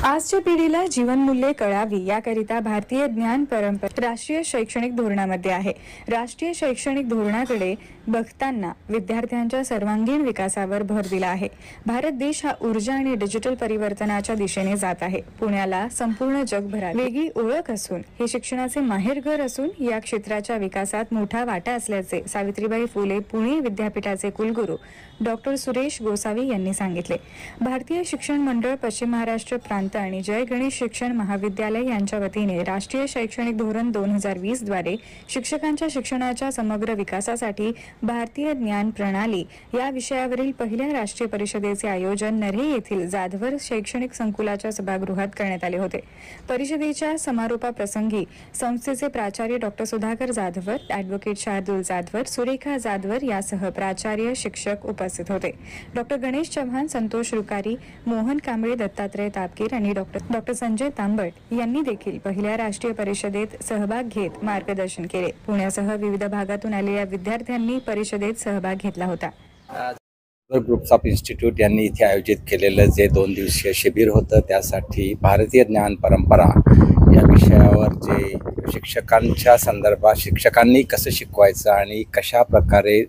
आजच्या पिढीला जीवनमूल्ये कळावी याकरिता भारतीय ज्ञान परंपरा राष्ट्रीय शैक्षणिक धोरणामध्ये आहे। राष्ट्रीय शैक्षणिक धोरणाकडे बघताना विद्यार्थ्यांच्या सर्वांगीण विकासावर भर दिला आहे। भारत देश हा ऊर्जा आणि डिजिटल परिवर्तनाच्या दिशेने जात आहे। पुण्याला संपूर्ण जगभरात वेगळी ओळख असून हे शिक्षणाचे माहेरघर असून या क्षेत्राच्या विकासात मोठा वाटा असल्याचे सावित्रीबाई फुले पुणे विद्यापीठाचे कुलगुरू डॉक्टर सुरेश गोसावी यांनी सांगितले। भारतीय शिक्षण मंडळ पश्चिम महाराष्ट्र प्रांत आणि जय गणेश शिक्षण महाविद्यालय यांच्या वतीने राष्ट्रीय शैक्षणिक धोरण 2020 द्वारे शिक्षकांच्या शिक्षणाच्या समग्र विकासासाठी भारतीय ज्ञान प्रणाली या विषयावरील पहिल्या राष्ट्रीय परिषदेचे आयोजन नरे येथील जाधवर शैक्षणिक संकुलाच्या सभागृहात करण्यात आले होते। परिषदेच्या समारोपाप्रसंगी संस्थेचे प्राचार्य डॉक्टर सुधाकर जाधवर, ॲडव्होकेट शार्दूल जाधवर, सुरेखा जाधवर यासह प्राचार्य शिक्षक उपस्थित होते। डॉक्टर गणेश चव्हाण, संतोष रुकारी, मोहन कांबळे, दत्तात्रय तापकीर आणि डॉक्टर संजय तांबट यांनी देखील पहिल्या राष्ट्रीय परिषदेत सहभाग घेत मार्गदर्शन केले। पुण्यासह विविध भागातून आलेल्या विद्यार्थ्यांनी परिषदेत सहभाग घेतला होता। ग्रुप्स ऑफ इन्स्टिट्यूट यांनी इथे आयोजित केलेलं जे 2 दिवसीय शिबिर होतं त्यासाठी भारतीय ज्ञान परंपरा या विषयावर जे शिक्षकांच्या संदर्भात शिक्षकांनी कसं शिकवायचं आणि कशा प्रकारे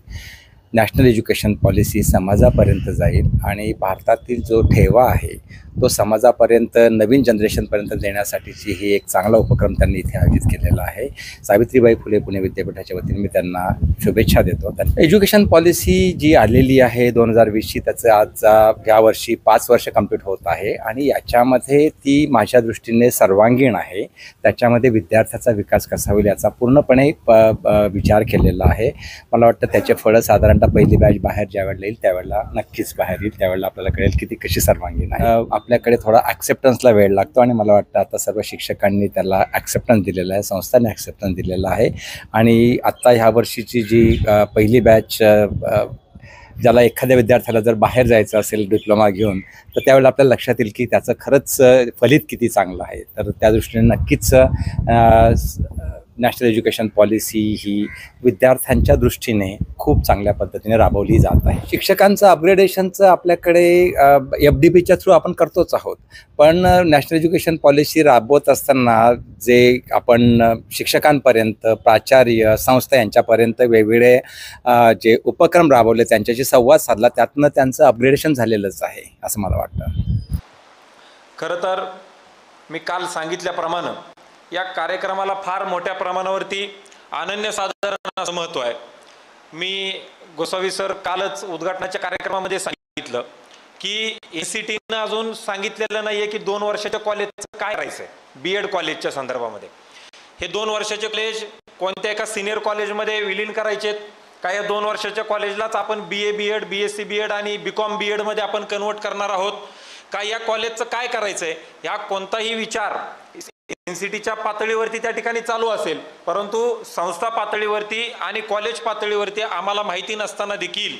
नॅशनल एज्युकेशन पॉलिसी समाजापर्यंत जाईल आणि भारतातील जो ठेवा आहे तो समाजापर्यंत नवीन जनरेशनपर्यंत देण्यासाठीची ही एक चांगला उपक्रम त्यांनी इथे आयोजित केलेला आहे। सावित्रीबाई फुले पुणे विद्यापीठाच्या वतीने मी त्यांना शुभेच्छा देतो। एज्युकेशन पॉलिसी जी आलेली आहे 2020ची त्याचं आज यावर्षी 5 वर्ष कंप्लीट होत आहे आणि याच्यामध्ये ती माझ्या दृष्टीने सर्वांगीण आहे। त्याच्यामध्ये विद्यार्थ्याचा विकास कसा होईल याचा पूर्णपणे विचार केलेला आहे। मला वाटतं त्याचे फळं साधारणतः पहिली बॅच बाहेर ज्यावेळेला येईल त्यावेळेला नक्कीच बाहेर येईल, त्यावेळेला आपल्याला कळेल की ती कशी सर्वांगीण आहे। आपल्याकडे थोडा ॲक्सेप्टन्सला वेळ लागतो आणि मला वाटतं आता सर्व शिक्षकांनी त्याला ॲक्सेप्टन्स दिलेला आहे, संस्थांनी ॲक्सेप्टन्स दिलेला आहे आणि आत्ता ह्या वर्षीची जी पहिली बॅच ज्याला एखाद्या विद्यार्थ्याला जर बाहेर जायचं असेल डिप्लोमा घेऊन तर त्यावेळेला आपल्याला लक्षात येईल की त्याचं खरंच फलित किती चांगलं आहे। तर त्या दृष्टीने नक्कीच नॅशनल एज्युकेशन पॉलिसी ही विद्यार्थ्यांच्या दृष्टीने खूप चांगल्या पद्धतीने राबवली जात आहे। शिक्षकांचं अपग्रेडेशनचं आपल्याकडे FDPच्या थ्रू आपण करतोच आहोत, पण नॅशनल एज्युकेशन पॉलिसी राबवत असताना जे आपण शिक्षकांपर्यंत प्राचार्य संस्था यांच्यापर्यंत वेगवेगळे जे उपक्रम राबवले त्यांच्याशी संवाद साधला त्यातनं त्यांचं अपग्रेडेशन झालेलंच आहे असं मला वाटतं। खरं तर मी काल सांगितल्याप्रमाणे या कार्यक्रमाला फार मोठ्या प्रमाणावरती अनन्यसाधारण असं महत्त्व आहे। मी गोसावी सर कालच उद्घाटनाच्या कार्यक्रमामध्ये सांगितलं की NCTनं अजून सांगितलेलं नाही आहे की 2 वर्षाच्या कॉलेजचं काय करायचं आहे। BEd कॉलेजच्या संदर्भामध्ये हे 2 वर्षाचे कॉलेज कोणत्या एका सिनियर कॉलेजमध्ये विलीन करायचे का या 2 वर्षाच्या कॉलेजलाच आपण BA BEd BSc BEd आणि BCom BEd मध्ये आपण कन्वर्ट करणार आहोत का या कॉलेजचं काय करायचं आहे ह्या कोणताही विचार NCTच्या पातळीवरती त्या ठिकाणी चालू असेल, परंतु संस्था पातळीवरती आणि कॉलेज पातळीवरती आम्हाला माहिती नसताना देखील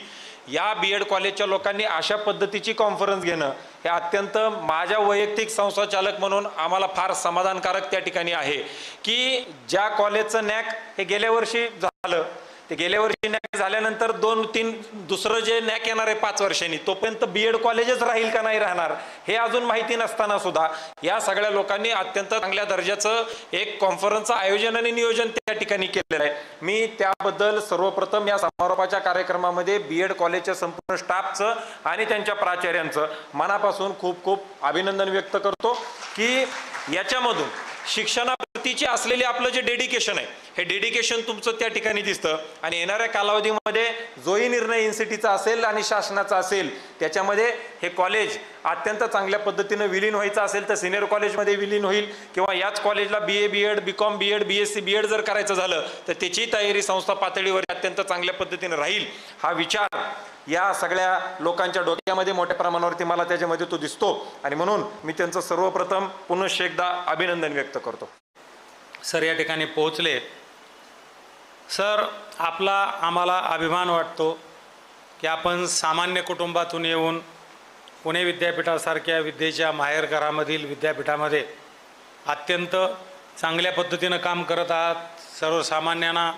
या BEd कॉलेजच्या लोकांनी अशा पद्धतीची कॉन्फरन्स घेणं हे अत्यंत माझ्या वैयक्तिक संस्थाचालक म्हणून आम्हाला फार समाधानकारक त्या ठिकाणी आहे की ज्या कॉलेजचं नॅक हे गेल्या वर्षी झालं ते गेल्या वर्षी नॅक झाल्यानंतर 2-3 दुसरं जे नॅक येणार आहे 5 वर्षांनी तोपर्यंत BEd कॉलेजच राहील का नाही राहणार हे अजून माहिती नसताना सुद्धा या सगळ्या लोकांनी अत्यंत चांगल्या दर्जाचं एक कॉन्फरन्सचं आयोजन आणि नियोजन त्या ठिकाणी केलेलं आहे। मी त्याबद्दल सर्वप्रथम या समारोपाच्या कार्यक्रमामध्ये BEd कॉलेजच्या संपूर्ण स्टाफचं आणि त्यांच्या प्राचार्यांचं मनापासून खूप खूप अभिनंदन व्यक्त करतो की याच्यामधून शिक्षणाप्रतीचे असलेले आपलं जे डेडिकेशन आहे हे डेडिकेशन तुमचं त्या ठिकाणी दिसतं आणि येणाऱ्या कालावधीमध्ये जोही निर्णय NCTचा असेल आणि शासनाचा असेल त्याच्यामध्ये हे कॉलेज अत्यंत चांगल्या पद्धतीने विलीन व्हायचं असेल तर सिनियर कॉलेजमध्ये विलीन होईल किंवा याच कॉलेजला BA BEd BCom BEd BSc BEd जर करायचं झालं तर त्याची तयारी संस्था पातळीवर अत्यंत चांगल्या पद्धतीने राहील हा विचार या सगळ्या लोकांच्या डोक्यामध्ये मोठ्या प्रमाणावरती मला त्याच्यामध्ये तो दिसतो आणि म्हणून मी त्यांचं सर्वप्रथम पुनश्च एकदा अभिनंदन व्यक्त करतो। सर या ठिकाणी पोहोचले। सर आम्हाला अभिमान वाटतो की आपण सामान्य कुटुंबातून येऊन पुणे विद्यापीठासारख्या विद्येच्या माहेरघरामधील विद्यापीठामध्ये अत्यंत चांगल्या पद्धतीनं काम करत आहात। सर्वसामान्यांना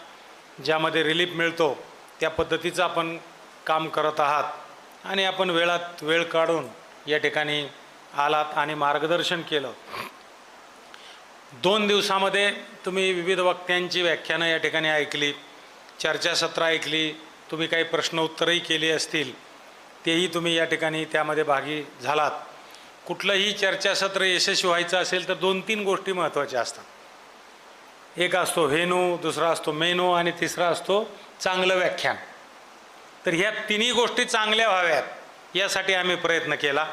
ज्यामध्ये रिलीफ मिळतो त्या पद्धतीचं आपण काम करत आहात आणि आपण वेळात वेळ काढून या ठिकाणी आलात आणि मार्गदर्शन केलं. 2 दिवसामध्ये तुम्ही विविध वक्त्यांची व्याख्यानं या ठिकाणी ऐकली, चर्चासत्र ऐकली, तुम्ही काही प्रश्न उत्तरही केली असतील, तेही तुम्ही या ठिकाणी त्यामध्ये भागी झालात. कुठलंही चर्चासत्र यशस्वी व्हायचं असेल तर 2-3 गोष्टी महत्त्वाच्या असतात. एक असतो व्हेनू, दुसरा असतो मेनू आणि तिसरा असतो चांगलं व्याख्यान. तर ह्या तिन्ही गोष्टी चांगल्या व्हाव्यात यासाठी आम्ही प्रयत्न केला.